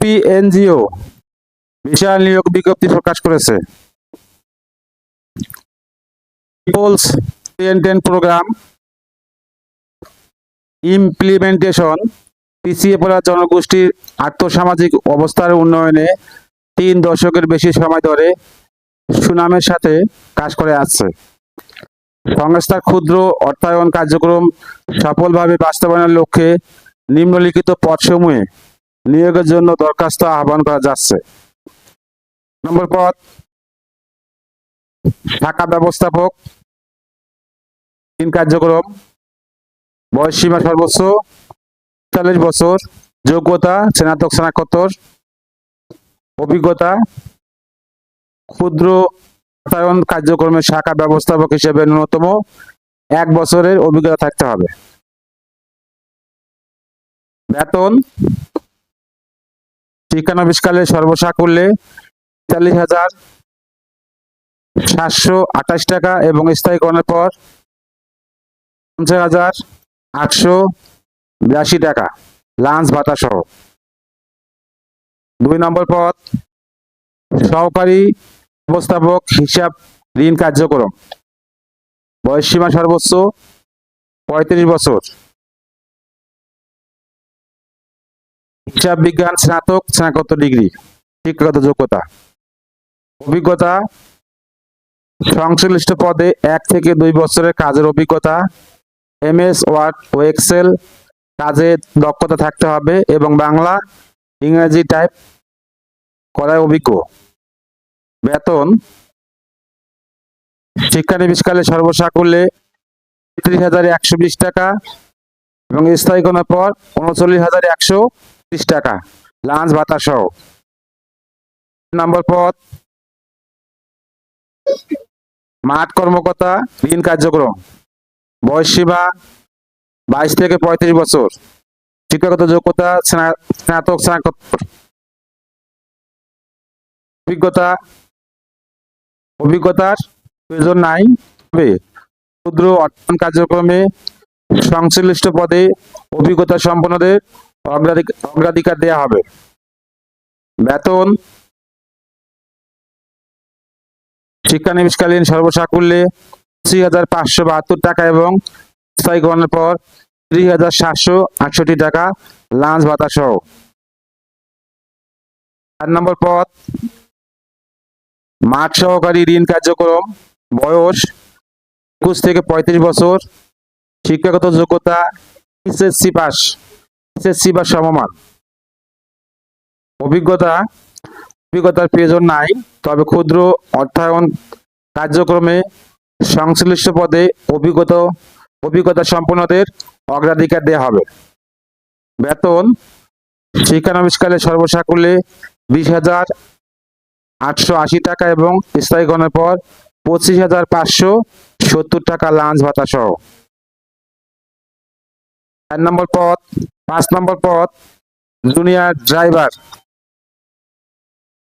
ইউপিএনজিও বিশাল নিয়োগ বিজ্ঞপ্তি প্রকাশ করেছে। পিপলস টেন প্রোগ্রাম ইমপ্লিমেন্টেশন পিছিয়ে পড়া জনগোষ্ঠীর আর্থসামাজিক অবস্থার উন্নয়নে 3 দশকের বেশি সময় ধরে সুনামের সাথে কাজ করে আসছে। সংস্থার ক্ষুদ্র অর্থায়ন কার্যক্রম সফলভাবে বাস্তবায়নের লক্ষ্যে নিম্নলিখিত পদসমূহে নিয়োগের জন্য দরখাস্ত আহ্বান করা যাচ্ছে। নম্বর পদ, শাখা ব্যবস্থাপক, কার্যক্রম, বয়সসীমা সর্বোচ্চ 40 বছর, যোগ্যতা স্নাতক স্নাতকোত্তর, অভিজ্ঞতা ক্ষুদ্র অর্থায়ন কার্যক্রমের শাখা ব্যবস্থাপক হিসেবে ন্যূনতম 1 বছরের অভিজ্ঞতা থাকতে হবে। বেতন শিক্ষানবিশকালে সর্বসাকুল্যে 40,728 টাকা এবং স্থায়ীকরণের পর 50,882 টাকা লাঞ্চ ভাতা সহ। 2 নম্বর পদ, সহকারী ব্যবস্থাপক হিসাব ঋণ কার্যক্রম, বয়সসীমা সর্বোচ্চ 35 বছর, হিসাব বিজ্ঞান স্নাতক স্নাতকোত্তর ডিগ্রি, শিক্ষাগত যোগ্যতা, অভিজ্ঞতা সংশ্লিষ্ট পদে 1 থেকে 2 বছরের কাজের অভিজ্ঞতা, MS ওয়ার্ড ও এক্সেল কাজে দক্ষতা থাকতে হবে এবং বাংলা ইংরেজি টাইপ করায় অভিজ্ঞ। বেতন শিক্ষানবিশকালে সর্বসাকুল্যে 33,120 টাকা এবং স্থায়ীকরণের পর 39,130 টাকা লাঞ্চ ভাতা সহ। নম্বর পদ, মাঠ কর্মকর্তা ঋণ কার্যক্রম, বয়সসীমা 22 থেকে 35 বছর, শিক্ষাগত যোগ্যতা স্নাতক স্নাতকোত্তর, অভিজ্ঞতার প্রয়োজন নাই, তবে ক্ষুদ্র অর্থায়ন কার্যক্রমে সংশ্লিষ্ট পদে অভিজ্ঞতা সম্পন্নদের অগ্রাধিকার দেওয়া হবে। বেতন শিক্ষানবিশকালীন সর্বসাকুল্যে 25,572 টাকা এবং স্থায়ীকরণের পর 30,768 টাকা লাঞ্চ ভাতা সহ। 4 নম্বর পদ, মাঠ সহকারী ঋণ কার্যক্রম, বয়স 21 থেকে 35 বছর, শিক্ষাগত যোগ্যতা এসএসসি বা সমমান, অভিজ্ঞতার প্রয়োজন নাই, তবে ক্ষুদ্র অর্থায়ন কার্যক্রমে সংশ্লিষ্ট পদে অভিজ্ঞতা সম্পন্নদের অগ্রাধিকার দেওয়া হবে। বেতন শিক্ষানবিশকালে সর্বসাকুল্যে 20,880 টাকা এবং স্থায়ীকরণের পর 25,570 টাকা লাঞ্চ ভাতা সহ। 4 নম্বর পদ, 5 নম্বর পদ, জুনিয়র ড্রাইভার,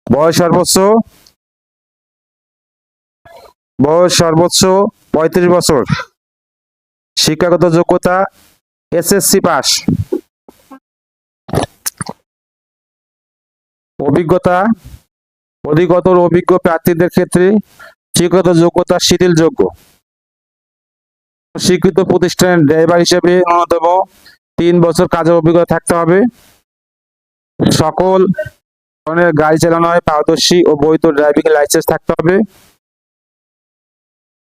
বয়স সর্বোচ্চ 35 বছর, শিক্ষাগত যোগ্যতা এসএসসি পাস, অধিকতর অভিজ্ঞ প্রার্থীদের ক্ষেত্রে শিক্ষাগত যোগ্যতা শিথিলযোগ্য। স্বীকৃত প্রতিষ্ঠানের ড্রাইভার হিসেবে ন্যূনতম 3 বছর কাজের অভিজ্ঞতা থাকতে হবে। সকল ধরনের গাড়ি চালানোয় পারদর্শী ও বৈধ ড্রাইভিং লাইসেন্স থাকতে হবে।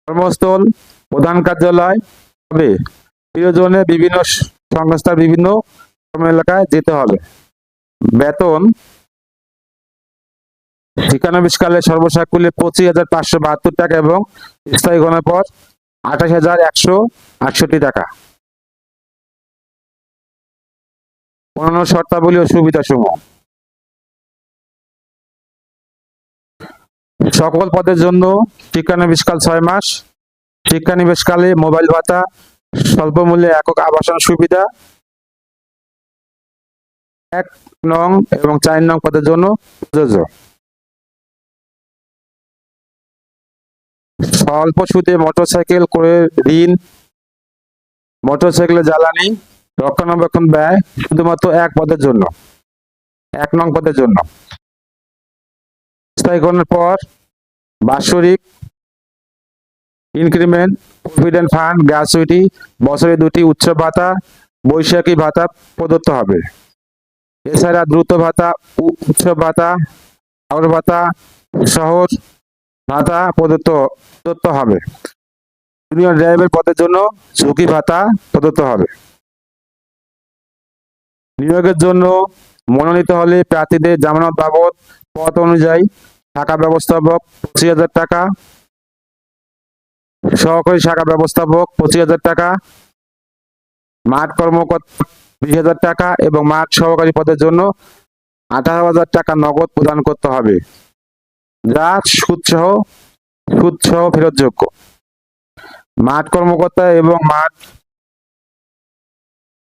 কর্মস্থল প্রধান কার্যালয় হবে, প্রয়োজনে বিভিন্ন সংস্থার বিভিন্ন কর্ম এলাকায় যেতে হবে। বেতন শিক্ষানবিশকালে সর্বসাকুল্যে 25,572 টাকা এবং স্থায়ীকরণের পর 28,168 টাকা। অন্যান্য শর্তাবলী ও সুবিধাসমূহ। সকল পদের জন্য শিক্ষানবিশকাল 6 মাস, শিক্ষানবিশকালে মোবাইল ভাতা, স্বল্প মূল্যে একক আবাসন সুবিধা 1 নং এবং 4 নং পদের জন্য প্রযোজ্য। স্বল্প সুদে মোটরসাইকেল করে ঋণ, মোটরসাইকেলের জ্বালানি রক্ষণাবেক্ষণ ব্যয় শুধুমাত্র 1 পদের জন্য 1 নং পদের জন্য। স্থায়ীকরণের পর বাৎসরিক ইনক্রিমেন্ট, প্রভিডেন্ট ফান্ড, গ্র্যাচুইটি, বছরে 2টি উৎসব ভাতা, বৈশাখী ভাতা প্রদত্ত হবে। এছাড়া দ্রুত ভাতা, উৎসব ভাতা, হাওড় ভাতা, শহর ভাতা প্রদত্ত হবে। জুনিয়র ড্রাইভার পদের জন্য ঝুঁকি ভাতা প্রদত্ত হবে। নিয়োগের জন্য মনোনীত হলে প্রার্থীদের জামানত বাবদ পদ অনুযায়ী শাখা ব্যবস্থাপক 25,000 টাকা, সহকারী শাখা ব্যবস্থাপক 25,000 টাকা, মাঠ কর্মকর্তা 20,000 টাকা এবং মাঠ সহকারী পদের জন্য 18,000 টাকা নগদ প্রদান করতে হবে, যা সুদসহ ফেরতযোগ্য। মাঠ কর্মকর্তা এবং মাঠ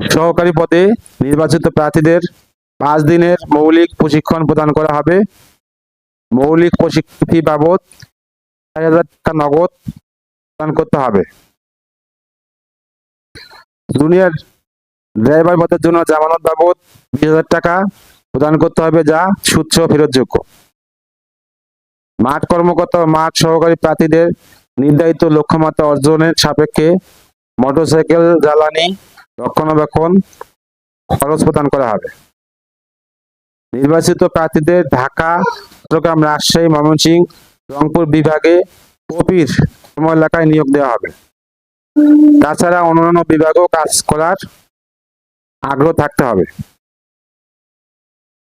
সহকারী পদে নির্বাচিত প্রার্থীদের 5 দিনের মৌলিক প্রশিক্ষণ প্রদান করা হবে। মৌলিক প্রশিক্ষণ ফি বাবদ 4,000 টাকা নগদ প্রদান করতে হবে। জুনিয়র ড্রাইভার পদের জন্য জামানত বাবদ 20,000 টাকা প্রদান করতে হবে, যা সুদসহ ফেরতযোগ্য। মাঠ কর্মকর্তা ও মাঠ সহকারী প্রার্থীদের নির্ধারিত লক্ষ্যমাত্রা অর্জনের সাপেক্ষে মোটরসাইকেল জ্বালানি রক্ষণাবেক্ষণ খরচ প্রদান করা হবে। নির্বাচিত প্রার্থীদের ঢাকা, চট্টগ্রাম, রাজশাহী, ময়মনসিংহ, রংপুর বিভাগে ওপির কর্ম এলাকায় নিয়োগ দেওয়া হবে। তাছাড়া অন্যান্য বিভাগেও কাজ করার আগ্রহ থাকতে হবে।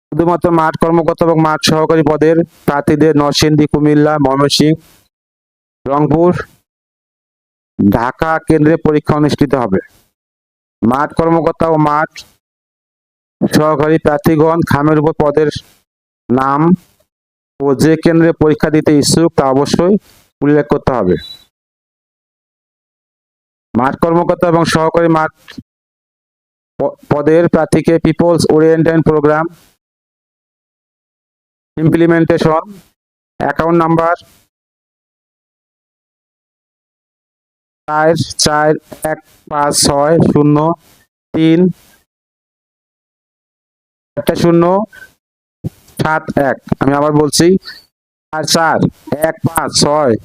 শুধুমাত্র মাঠ কর্মকর্তা এবং মাঠ সহকারী পদের প্রার্থীদের নরসিংদী, কুমিল্লা, ময়মনসিংহ, রংপুর, ঢাকা কেন্দ্রে পরীক্ষা অনুষ্ঠিত হবে। মাঠ কর্মকর্তা ও মাঠ সহকারী প্রার্থীগণ খামের উপর পদের নাম ও যে কেন্দ্রে পরীক্ষা দিতে ইচ্ছুক তা অবশ্যই উল্লেখ করতে হবে। মাঠ কর্মকর্তা এবং সহকারী মাঠ পদের প্রার্থীকে people's oriented program implementation account number 44156037071। আমি আবার বলছি 44156